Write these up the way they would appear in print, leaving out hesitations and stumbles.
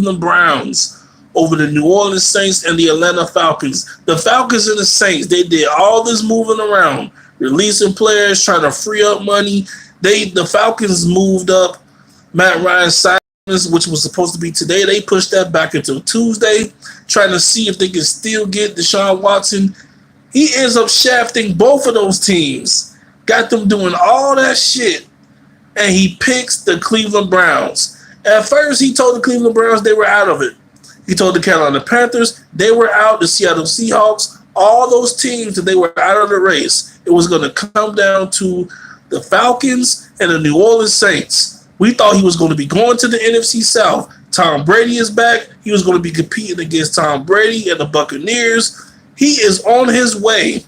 Cleveland Browns over the New Orleans Saints and the Atlanta Falcons. The Falcons and the Saints, they did all this moving around, releasing players, trying to free up money. The Falcons moved up Matt Ryan signings, which was supposed to be today. They pushed that back until Tuesday, trying to see if they can still get Deshaun Watson. He ends up shafting both of those teams, got them doing all that shit, and he picks the Cleveland Browns. At first, he told the Cleveland Browns they were out of it. He told the Carolina Panthers they were out, the Seattle Seahawks, all those teams that they were out of the race. It was going to come down to the Falcons and the New Orleans Saints. We thought he was going to be going to the NFC South. Tom Brady is back. He was going to be competing against Tom Brady and the Buccaneers. He is on his way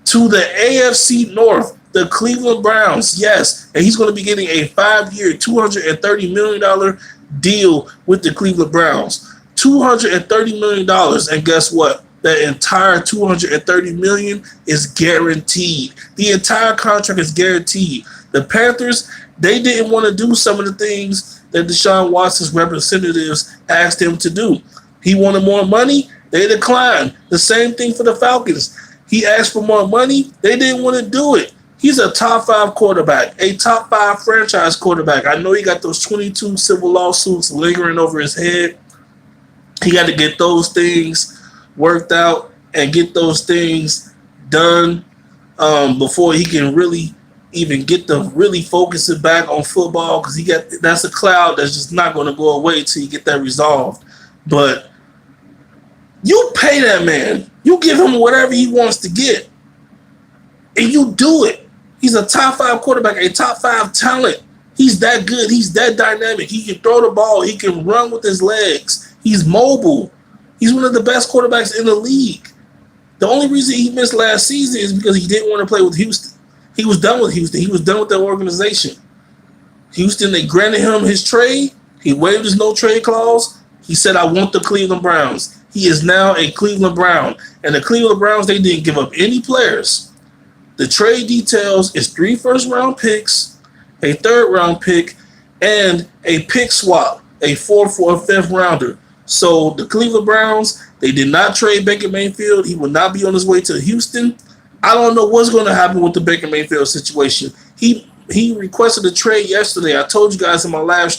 to the AFC North, the Cleveland Browns, yes. And he's going to be getting a 5-year, $230 million deal with the Cleveland Browns. $230 million. And guess what? That entire $230 million is guaranteed. The entire contract is guaranteed. The Panthers, they didn't want to do some of the things that Deshaun Watson's representatives asked him to do. He wanted more money. They declined. The same thing for the Falcons. He asked for more money. They didn't want to do it. He's a top 5 quarterback, a top 5 franchise quarterback. I know he got those 22 civil lawsuits lingering over his head. He got to get those things worked out and get those things done before he can really even get to really focusing back on football, because that's a cloud that's just not going to go away until you get that resolved. But you pay that man. You give him whatever he wants to get. And you do it. He's a top 5 quarterback, a top 5 talent. He's that good. He's that dynamic. He can throw the ball. He can run with his legs. He's mobile. He's one of the best quarterbacks in the league. The only reason he missed last season is because he didn't want to play with Houston. He was done with Houston. He was done with that organization. Houston, they granted him his trade. He waived his no-trade clause. He said, I want the Cleveland Browns. He is now a Cleveland Brown. And the Cleveland Browns, they didn't give up any players. The trade details is 3 first-round picks, a third-round pick, and a pick swap, a 4th or 5th rounder. So the Cleveland Browns, they did not trade Baker Mayfield. He will not be on his way to Houston. I don't know what's going to happen with the Baker Mayfield situation. He requested a trade yesterday. I told you guys in my live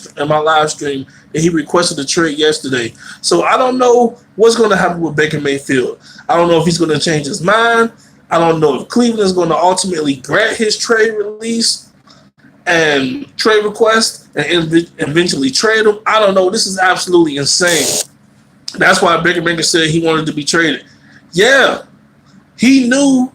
stream that he requested a trade yesterday. So I don't know what's going to happen with Baker Mayfield. I don't know if he's going to change his mind. I don't know if Cleveland is going to ultimately grant his trade release and trade request and eventually trade him. I don't know. This is absolutely insane. That's why Baker Mayfield said he wanted to be traded. Yeah, he knew.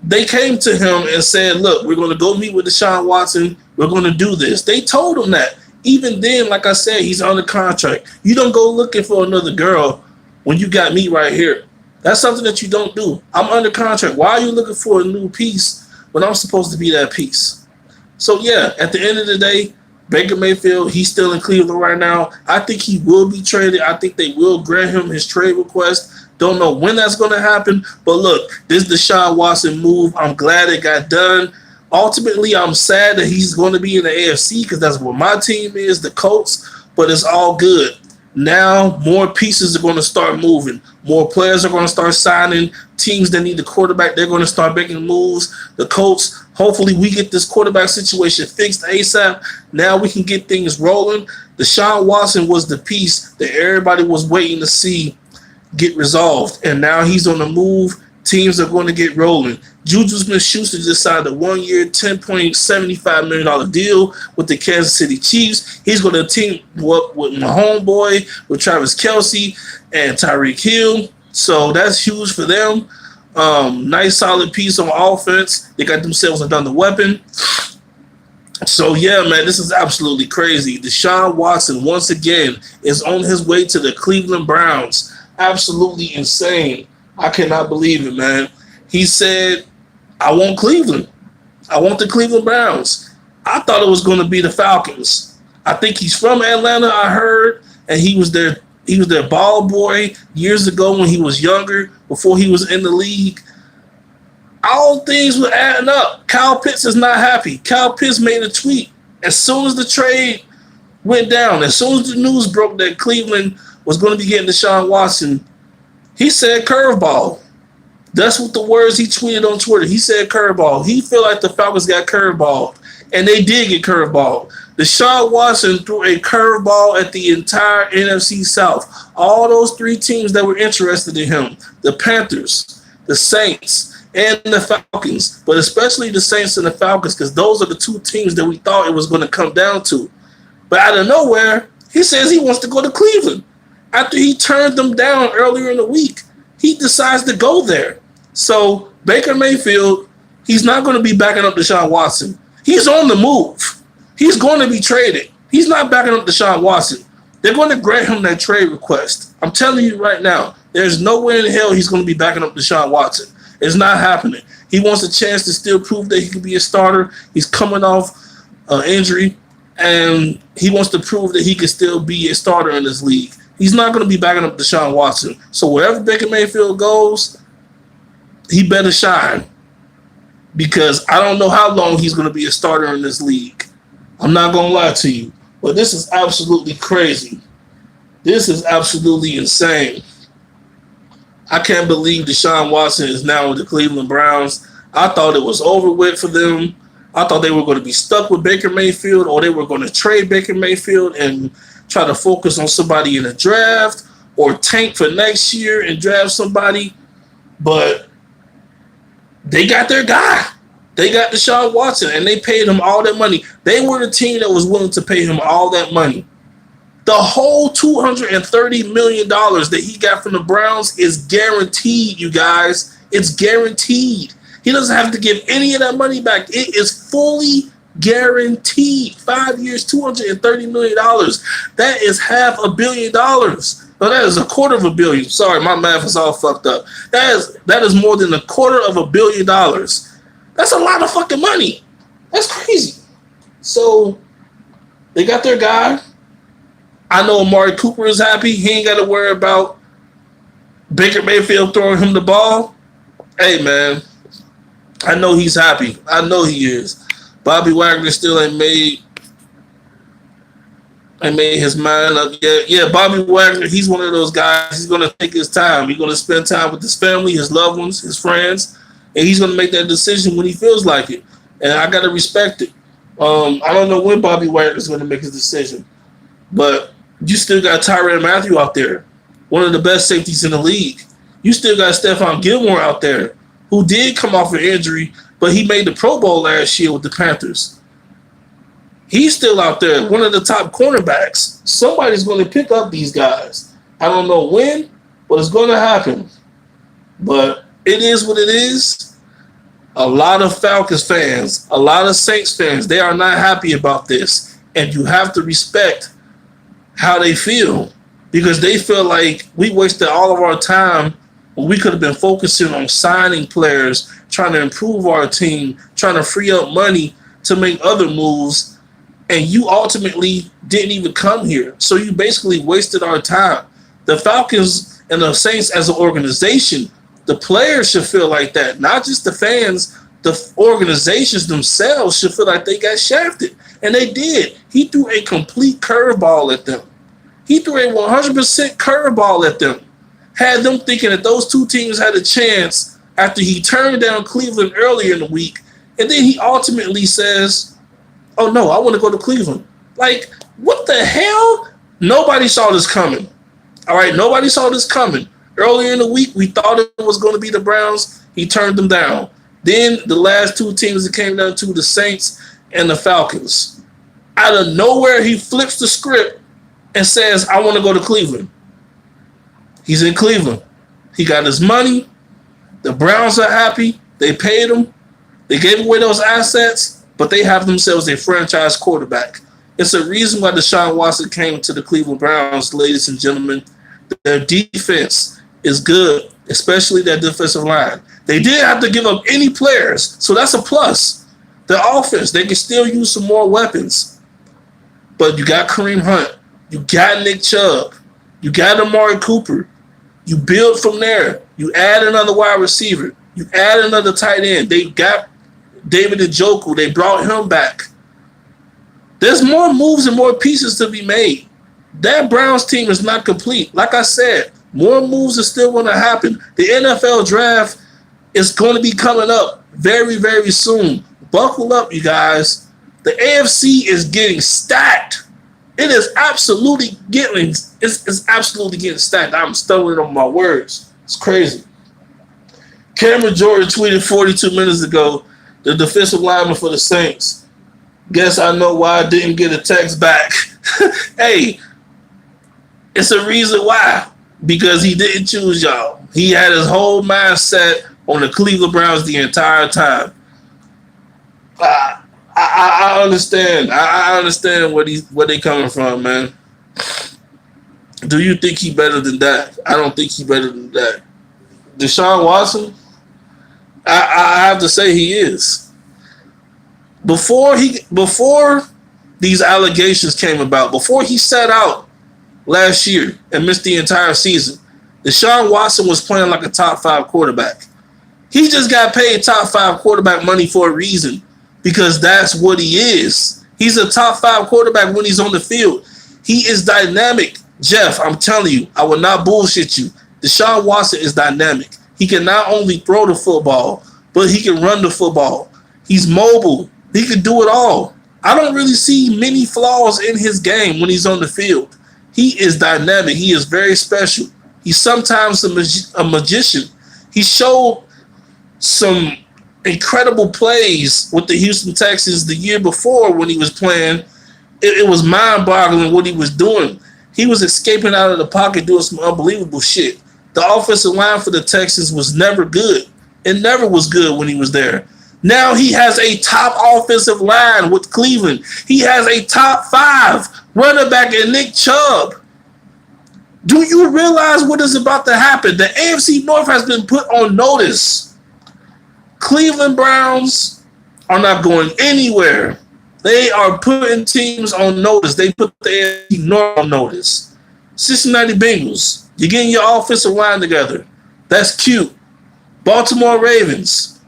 They came to him and said, look, we're going to go meet with Deshaun Watson. We're going to do this. They told him that. Even then, like I said, he's under contract. You don't go looking for another girl when you got me right here. That's something that you don't do. I'm under contract. Why are you looking for a new piece when I'm supposed to be that piece? So, yeah, at the end of the day, Baker Mayfield, he's still in Cleveland right now. I think he will be traded. I think they will grant him his trade request. Don't know when that's going to happen. But look, this Deshaun Watson move, I'm glad it got done. Ultimately, I'm sad that he's going to be in the AFC because that's where my team is, the Colts. But it's all good. Now, more pieces are going to start moving. More players are going to start signing. Teams that need the quarterback, they're going to start making moves. The Colts, hopefully we get this quarterback situation fixed ASAP. Now we can get things rolling. Deshaun Watson was the piece that everybody was waiting to see get resolved. And now he's on the move. Teams are going to get rolling. Juju Smith-Schuster just signed a 1-year, $10.75 million deal with the Kansas City Chiefs. He's going to team up with my homeboy, with Travis Kelce and Tyreek Hill. So that's huge for them. Nice, solid piece on offense. They got themselves another weapon. So, yeah, man, this is absolutely crazy. Deshaun Watson, once again, is on his way to the Cleveland Browns. Absolutely insane. I cannot believe it, man. He said, I want Cleveland. I want the Cleveland Browns. I thought it was going to be the Falcons. I think he's from Atlanta, I heard, and he was their ball boy years ago when he was younger, before he was in the league. All things were adding up. Kyle Pitts is not happy. Kyle Pitts made a tweet. As soon as the trade went down. As soon as the news broke that Cleveland was going to be getting Deshaun Watson, he said curveball. That's what the words he tweeted on Twitter. He said curveball. He feel like the Falcons got curveball, and they did get curveball. Deshaun Watson threw a curveball at the entire NFC South. All those three teams that were interested in him, the Panthers, the Saints, and the Falcons, but especially the Saints and the Falcons, because those are the two teams that we thought it was going to come down to. But out of nowhere, he says he wants to go to Cleveland. After he turned them down earlier in the week, he decides to go there. So Baker Mayfield, he's not going to be backing up Deshaun Watson. He's on the move. He's going to be traded. He's not backing up Deshaun Watson. They're going to grant him that trade request. I'm telling you right now, there's nowhere in hell he's going to be backing up Deshaun Watson. It's not happening. He wants a chance to still prove that he can be a starter. He's coming off an injury, and he wants to prove that he can still be a starter in this league. He's not going to be backing up Deshaun Watson. So wherever Baker Mayfield goes, he better shine, because I don't know how long he's going to be a starter in this league. I'm not going to lie to you, but this is absolutely crazy. This is absolutely insane. I can't believe Deshaun Watson is now with the Cleveland Browns. I thought it was over with for them. I thought they were going to be stuck with Baker Mayfield, or they were going to trade Baker Mayfield and try to focus on somebody in the draft, or tank for next year and draft somebody. But they got their guy. They got Deshaun Watson, and they paid him all that money. They were the team that was willing to pay him all that money. The whole $230 million that he got from the Browns is guaranteed, you guys. It's guaranteed. He doesn't have to give any of that money back. It is fully guaranteed. 5 years, $230 million. That is $500 million. No, that is $250 million. Sorry, my math is all fucked up. That is more than $250 million. That's a lot of fucking money. That's crazy. So they got their guy. I know Amari Cooper is happy. He ain't got to worry about Baker Mayfield throwing him the ball. Hey, man, I know he's happy. I know he is. Bobby Wagner still ain't made his mind up yet. Yeah, Bobby Wagner, he's one of those guys. He's going to take his time. He's going to spend time with his family, his loved ones, his friends, and he's going to make that decision when he feels like it. And I got to respect it. I don't know when Bobby Wagner is going to make his decision, but you still got Tyrann Mathieu out there, one of the best safeties in the league. You still got Stephon Gilmore out there, who did come off an injury, but he made the Pro Bowl last year with the Panthers. He's still out there, one of the top cornerbacks. Somebody's going to pick up these guys. I don't know when, but it's going to happen. But it is what it is. A lot of Falcons fans, a lot of Saints fans, they are not happy about this. And you have to respect how they feel, because they feel like we wasted all of our time when we could have been focusing on signing players, trying to improve our team, trying to free up money to make other moves, and you ultimately didn't even come here. So you basically wasted our time. The Falcons and the Saints as an organization, the players should feel like that, not just the fans. The organizations themselves should feel like they got shafted, and they did. He threw a complete curveball at them. He threw a 100% curveball at them. Had them thinking that those two teams had a chance after he turned down Cleveland earlier in the week, and then he ultimately says, oh, no, I want to go to Cleveland. Like, what the hell? Nobody saw this coming. All right, nobody saw this coming. Earlier in the week, we thought it was going to be the Browns. He turned them down. Then the last two teams it came down to, the Saints and the Falcons. Out of nowhere, he flips the script and says, I want to go to Cleveland. He's in Cleveland. He got his money. The Browns are happy. They paid him. They gave away those assets, but they have themselves a franchise quarterback. It's a reason why Deshaun Watson came to the Cleveland Browns, ladies and gentlemen. Their defense is good, especially that defensive line. They didn't have to give up any players, so that's a plus. Their offense, they can still use some more weapons. But you got Kareem Hunt. You got Nick Chubb. You got Amari Cooper. You build from there. You add another wide receiver. You add another tight end. They got David Njoku. They brought him back. There's more moves and more pieces to be made. That Browns team is not complete. Like I said, more moves are still going to happen. The NFL draft is going to be coming up very, very soon. Buckle up, you guys. The AFC is getting stacked. It is absolutely it's absolutely getting stacked. I'm stumbling on my words. It's crazy. Cameron Jordan tweeted 42 minutes ago, the defensive lineman for the Saints. Guess I know why I didn't get a text back. Hey, it's a reason why. Because he didn't choose y'all. He had his whole mindset on the Cleveland Browns the entire time. I understand. I understand where they coming from, man. Do you think he better than that? I don't think he better than that. Deshaun Watson, I have to say he is. Before these allegations came about, before he sat out last year and missed the entire season, Deshaun Watson was playing like a top 5 quarterback. He just got paid top 5 quarterback money for a reason, because that's what he is. He's a top 5 quarterback when he's on the field. He is dynamic. Jeff, I'm telling you, I will not bullshit you. Deshaun Watson is dynamic. He can not only throw the football, but he can run the football. He's mobile. He can do it all. I don't really see many flaws in his game when he's on the field. He is dynamic. He is very special. He's sometimes a magician. He showed some incredible plays with the Houston Texans the year before when he was playing. It was mind-boggling what he was doing. He was escaping out of the pocket doing some unbelievable shit. The offensive line for the Texans was never good. It never was good when he was there. Now he has a top offensive line with Cleveland. He has a top 5 running back in Nick Chubb. Do you realize what is about to happen? The AFC North has been put on notice. Cleveland Browns are not going anywhere. They are putting teams on notice. They put the AFC North on notice. Cincinnati Bengals, you're getting your offensive line together. That's cute. Baltimore Ravens,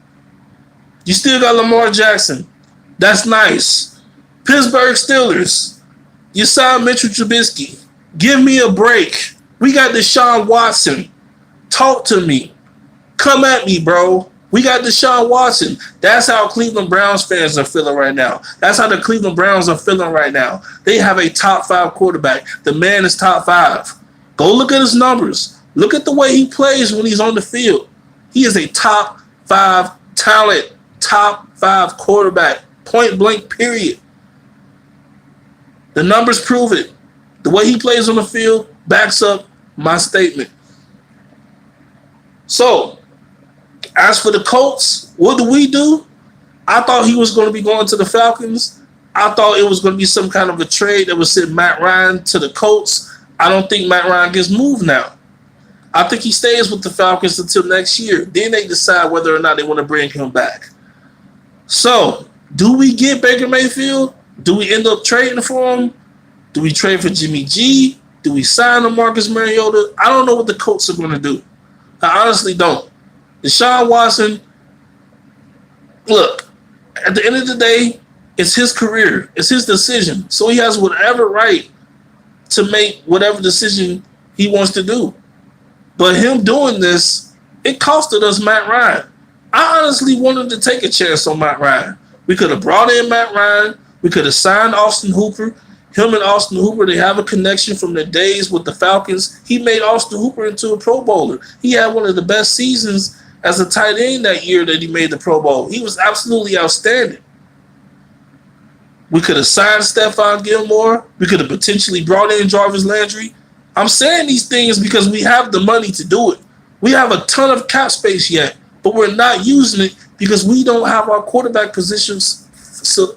you still got Lamar Jackson. That's nice. Pittsburgh Steelers, you signed Mitchell Trubisky. Give me a break. We got Deshaun Watson. Talk to me. Come at me, bro. We got Deshaun Watson. That's how Cleveland Browns fans are feeling right now. That's how the Cleveland Browns are feeling right now. They have a top 5 quarterback. The man is top 5. Go look at his numbers. Look at the way he plays when he's on the field. He is a top 5 talent. Top 5 quarterback. Point blank, period. The numbers prove it. The way he plays on the field backs up my statement. So, as for the Colts, what do? I thought he was going to be going to the Falcons. I thought it was going to be some kind of a trade that would send Matt Ryan to the Colts. I don't think Matt Ryan gets moved now. I think he stays with the Falcons until next year. Then they decide whether or not they want to bring him back. So, do we get Baker Mayfield? Do we end up trading for him? Do we trade for Jimmy G? Do we sign him Marcus Mariota? I don't know what the Colts are going to do. I honestly don't. Deshaun Watson, look, at the end of the day, it's his career. It's his decision. So he has whatever right to make whatever decision he wants to do. But him doing this, it costed us Matt Ryan. I honestly wanted to take a chance on Matt Ryan. We could have brought in Matt Ryan. We could have signed Austin Hooper. Him and Austin Hooper, they have a connection from their days with the Falcons. He made Austin Hooper into a Pro Bowler. He had one of the best seasons as a tight end that year that he made the Pro Bowl. He was absolutely outstanding. We could have signed Stephon Gilmore. We could have potentially brought in Jarvis Landry. I'm saying these things because we have the money to do it. We have a ton of cap space yet, but we're not using it because we don't have our quarterback positions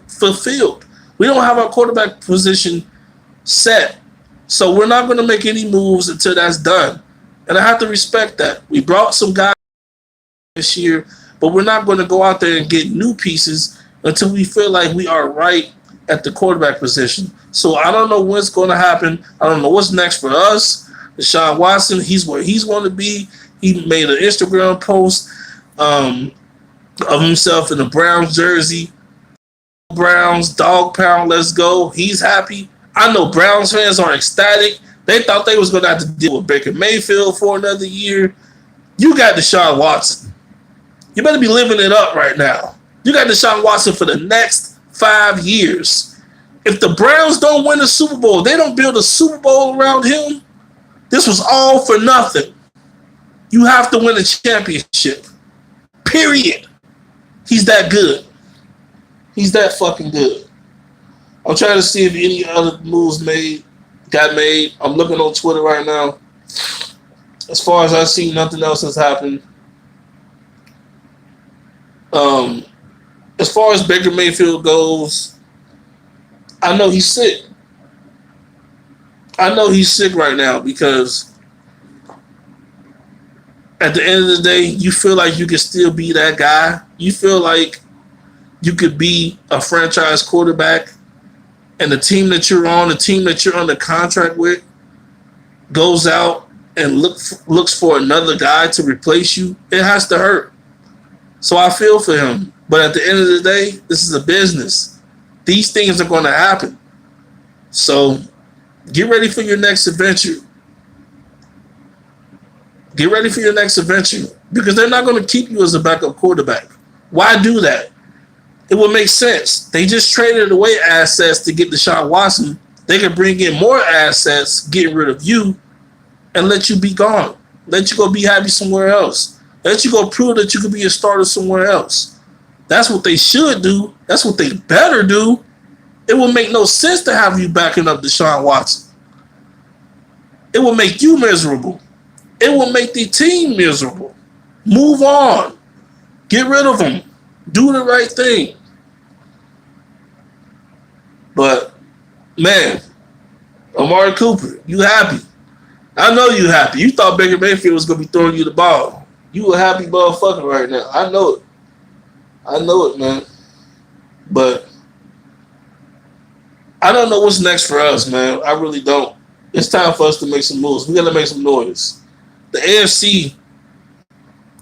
fulfilled. We don't have our quarterback position set. So we're not going to make any moves until that's done. And I have to respect that. We brought some guys this year, but we're not going to go out there and get new pieces until we feel like we are right at the quarterback position. So I don't know what's going to happen. I don't know what's next for us. Deshaun Watson, he's where he's going to be. He made an Instagram post of himself in a Browns jersey. Browns, dog pound, let's go. He's happy. I know Browns fans are ecstatic. They thought they was going to have to deal with Baker Mayfield for another year. You got Deshaun Watson. You better be living it up right now. You got Deshaun Watson for the next 5 years. If the Browns don't win the Super Bowl, they don't build a Super Bowl around him, this was all for nothing. You have to win a championship. Period. He's that good. He's that fucking good. I'm trying to see if any other moves got made. I'm looking on Twitter right now. As far as I see, nothing else has happened. As far as Baker Mayfield goes, I know he's sick. I know he's sick right now because at the end of the day, you feel like you can still be that guy. You feel like you could be a franchise quarterback, and the team that you're on, the team that you're under contract with, goes out and looks for another guy to replace you. It has to hurt. So I feel for him. But at the end of the day, this is a business. These things are going to happen. So get ready for your next adventure. Get ready for your next adventure because they're not going to keep you as a backup quarterback. Why do that? It would make sense. They just traded away assets to get Deshaun Watson. They could bring in more assets, getting rid of you, and let you be gone. Let you go be happy somewhere else. Let you go prove that you could be a starter somewhere else. That's what they should do. That's what they better do. It would make no sense to have you backing up Deshaun Watson. It will make you miserable. It will make the team miserable. Move on. Get rid of them. Do the right thing. But, man, Amari Cooper, you happy. I know you happy. You thought Baker Mayfield was going to be throwing you the ball. You a happy motherfucker right now. I know it. I know it, man. But I don't know what's next for us, man. I really don't. It's time for us to make some moves. We got to make some noise. The AFC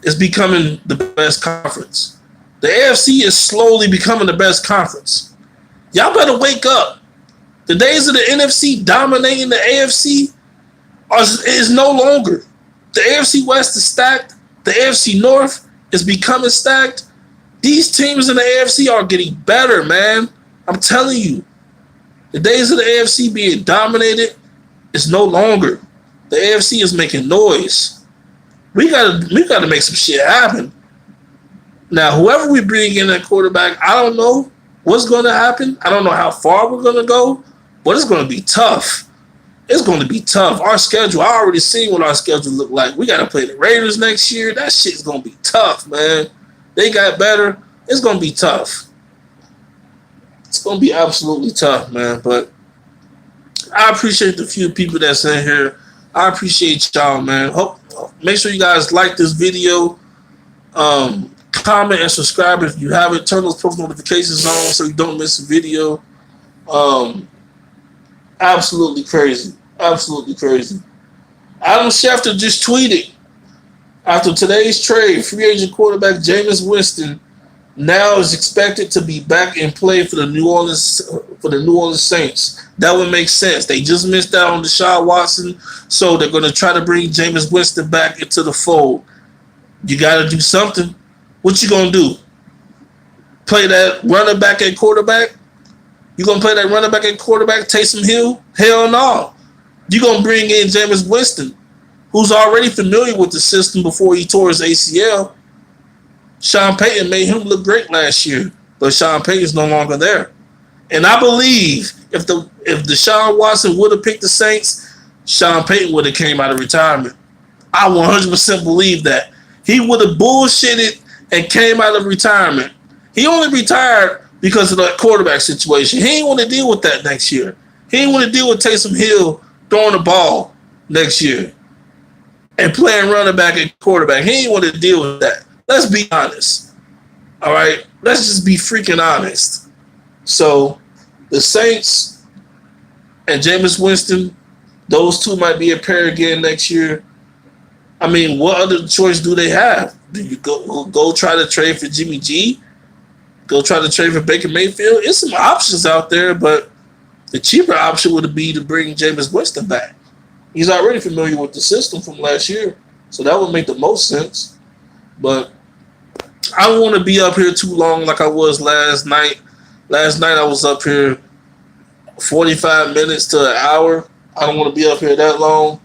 is becoming the best conference. The AFC is slowly becoming the best conference. Y'all better wake up. The days of the NFC dominating the AFC is no longer. The AFC West is stacked. The AFC North is becoming stacked. These teams in the AFC are getting better, man. I'm telling you. The days of the AFC being dominated is no longer. The AFC is making noise. We gotta make some shit happen. Now, whoever we bring in at quarterback, I don't know what's going to happen. I don't know how far we're going to go, but it's going to be tough. It's going to be tough. Our schedule, I already seen what our schedule look like. We got to play the Raiders next year. That shit's going to be tough, man. They got better. It's going to be tough. It's going to be absolutely tough, man. But I appreciate the few people that's in here. I appreciate y'all, man. Make sure you guys like this video. Comment and subscribe if you haven't. Turn those post notifications on so you don't miss a video. Absolutely crazy. Absolutely crazy. Adam Schefter just tweeted, after today's trade, free agent quarterback Jameis Winston now is expected to be back in play for the New Orleans Saints. That would make sense. They just missed out on Deshaun Watson, so they're going to try to bring Jameis Winston back into the fold. You got to do something. What you going to do? Play that running back at quarterback? You going to play that running back at quarterback, Taysom Hill? Hell no. You going to bring in Jameis Winston, who's already familiar with the system before he tore his ACL. Sean Payton made him look great last year, but Sean Payton's no longer there. And I believe if Deshaun Watson would have picked the Saints, Sean Payton would have came out of retirement. I 100% believe that. He would have bullshitted and came out of retirement. He only retired because of that quarterback situation. He ain't want to deal with that next year. He ain't want to deal with Taysom Hill throwing the ball next year and playing running back and quarterback. He ain't want to deal with that. Let's be honest. All right? Let's just be freaking honest. So the Saints and Jameis Winston, those two might be a pair again next year. I mean, what other choice do they have? Do you go try to trade for Jimmy G? Go try to trade for Baker Mayfield. It's some options out there, but the cheaper option would be to bring Jameis Winston back. He's already familiar with the system from last year, so that would make the most sense. But I don't want to be up here too long like I was last night. Last night I was up here 45 minutes to an hour. I don't want to be up here that long.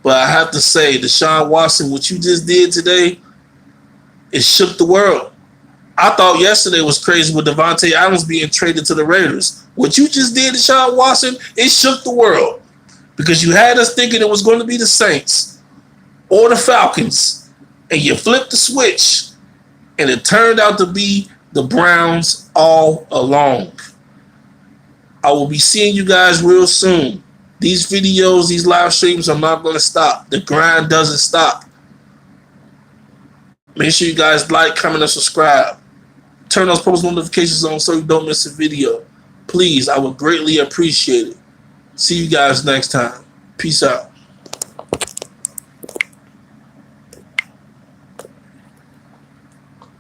But I have to say, Deshaun Watson, what you just did today, it shook the world. I thought yesterday was crazy with Devontae Adams being traded to the Raiders. What you just did, Deshaun Watson, it shook the world. Because you had us thinking it was going to be the Saints or the Falcons, and you flipped the switch, and it turned out to be the Browns all along. I will be seeing you guys real soon. These videos, these live streams are not going to stop. The grind doesn't stop. Make sure you guys like, comment, and subscribe. Turn those post notifications on so you don't miss a video. Please, I would greatly appreciate it. See you guys next time. Peace out.